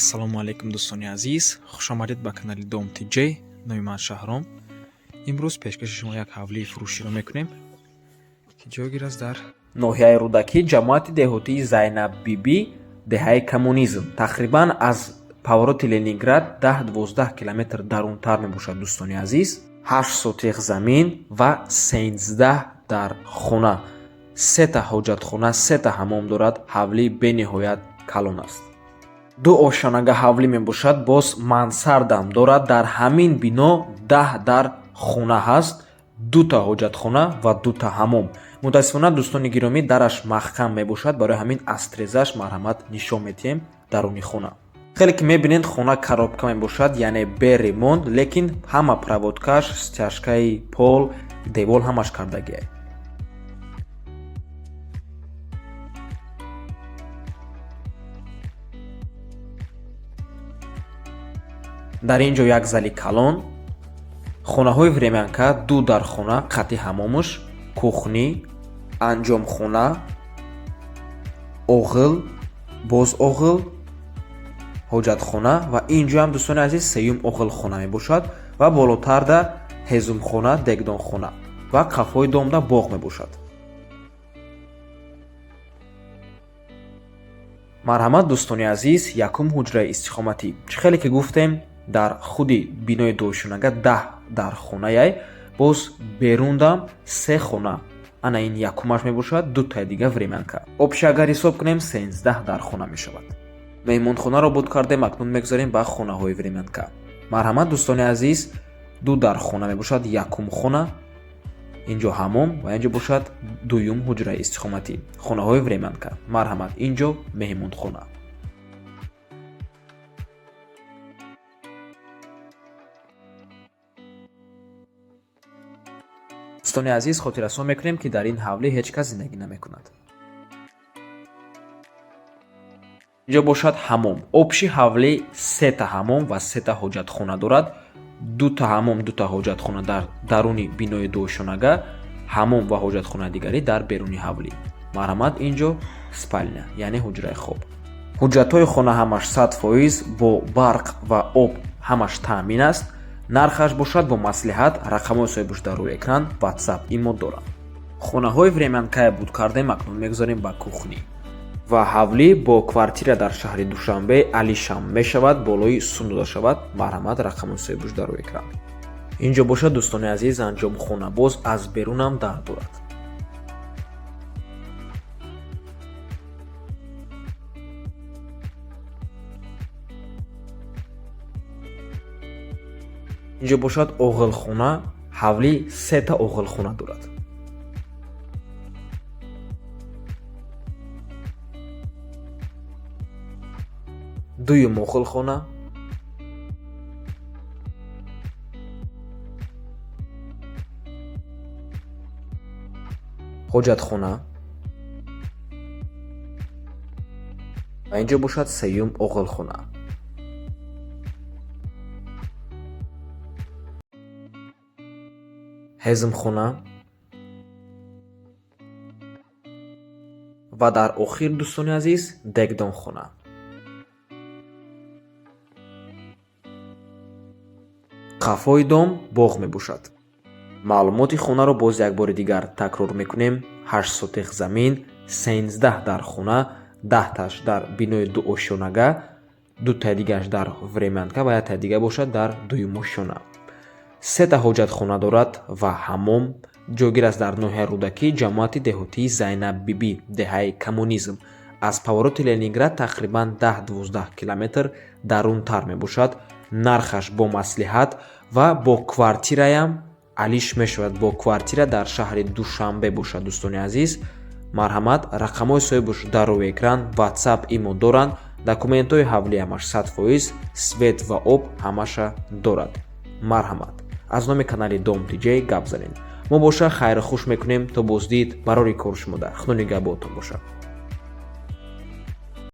ассалому алайкум дӯстони азиз, хушомадед ба канали Dom TJ. Номи ман Шаҳром. Имрӯз пешкаши шумо як ҳавлии фурӯширо мекунем ки ҷойгир аст дар ноҳияи Рӯдакӣ, ҷамоати деҳотии Зайнаб Биби, деҳаи коммунизм. Тақрибан аз повороти Ленинград 10-12 километр дарунтар мебошад дӯстони азиз. 8 сотиқ замин ва 13 дар хона, 3 та ҳоҷатхона, 3 та ҳамом дорад. ҳавли бениҳоят калон аст. 2 ошанага ҳавлӣ мебошад, боз мансардам дорад. Дар ҳамин бино 10 дар хона ҳаст, 2 та ҳоҷатхона ва 2 та ҳамом. мутаассифона дӯстони гиромӣ дараш маҳкам мебошад, барои ҳамин аз трезаш марҳамат нишон медиҳем даруни хона. хеле ки мебинед хона коробка мебошад, яъне бе ремонт, лекин ҳама проводкаш, стяжкаи пол, девор ҳамаш кардагиаст. дар ин ҷо як зали калон, хонаҳои времянка, 2 дар хона, қати ҳамомуш, кухни, анҷомхона, оғил, боз оғил, ҳоҷатхона ва ин ҷо ҳам дӯстони азиз сеюм оғилхона мебошад ва болотарда ҳезумхона, дегдонхона ва қафои домда боғ мебошад. марҳамат дӯстони азиз, якум ҳуҷраи истихоматӣ. чӣ хеле ки гуфтем дар худи бинои дуошунага 10 дар хонае, боз берундам 3 хона, ана ин якумаш мебошад, 2 таи дига времянка. обши агар ҳисоб кунем 13 дар хона мешавад. меҳмонхонаро буд кардем, акнун мегзорем ба хонаҳои времянка. марҳамат дӯстони азиз, 2 дар хона мебошад, якум хона, инҷо ҳамом ва инҷо бошад дуюм ҳуҷраи истихоматӣ, хонаҳои времянка. марҳамат, инҷо меҳмонхона. дӯстони азиз, хотиррасон мекунем ки дар ин ҳавлӣ ҳеҷ кас зиндагӣ намекунад. инҷо бошад ҳамом. обши ҳавлӣ 3 та ҳамом ва 3 та ҳоҷатхона дорад. 2 та ҳамом, 2 та ҳоҷатхона дар даруни бинои дуошунага, ҳамом ва ҳоҷатхонаи дигарӣ дар беруни ҳавлӣ. марҳамат, инҷо спалня, яъне ҳуҷраи хоб. ҳуҷҷатҳои хона ҳамаш 100% бо барқ ва об ҳамаш таъмин аст. нархаш бошад бо маслиҳат. рақамҳои соҳибуш дар рӯи экран, WhatsApp, имо дорам. хонаҳои времянкае буд кардем, акнун мегзорем ба кухни. ва ҳавлӣ бо квартира дар шаҳри Душанбе, Алишам мешавад, болои сум дода шавад. марҳамат, рақамҳои соҳибуш дар рӯи экран. инҷо бошад дӯстони азиз, анҷомхона, боз аз берунам дар дорад. инҷо бошад оғилхона, ҳавлӣ 3 та оғилхона дорад. дуюм оғилхона, ҳоҷатхона ва инҷо бошад сеюм оғилхона. ҳезмхона ва дар охир дӯстони азиз дегдонхона. қафои дом боғ мебошад. маълумоти хонаро боз як бори дигар такрор мекунем. 8 сотиқ замин, 13 дар хона, 10 таш дар бинои дуошонага, 2 таи дигааш дар времянка ва 1 таи дига бошад дар дуюмошона. 3 та ҳоҷатхона дорад ва ҳамом. ҷойгир аст дар ноҳияи Рӯдакӣ, ҷамоати деҳотии Зайнаб Биби, деҳаи коммунизм. аз повороти Ленинград тақрибан 10-12 километр дарунтар мебошад. нархаш бо маслиҳат ва бо квартираям алиш мешавад. бо квартира дар шаҳри Душанбе бошад дӯстони азиз. марҳамат, рақамҳои соҳибуш дар рӯи экран, WhatsApp, имо доранд. документҳои ҳавлӣ ҳамаш 100%, свет ва об ҳамаша дорад. марҳамат. аз номи канали Dom TJ гап занем. мо боша хайру хуш мекунем. то боздид барори кори шумода. худо нигаҳботон бошад.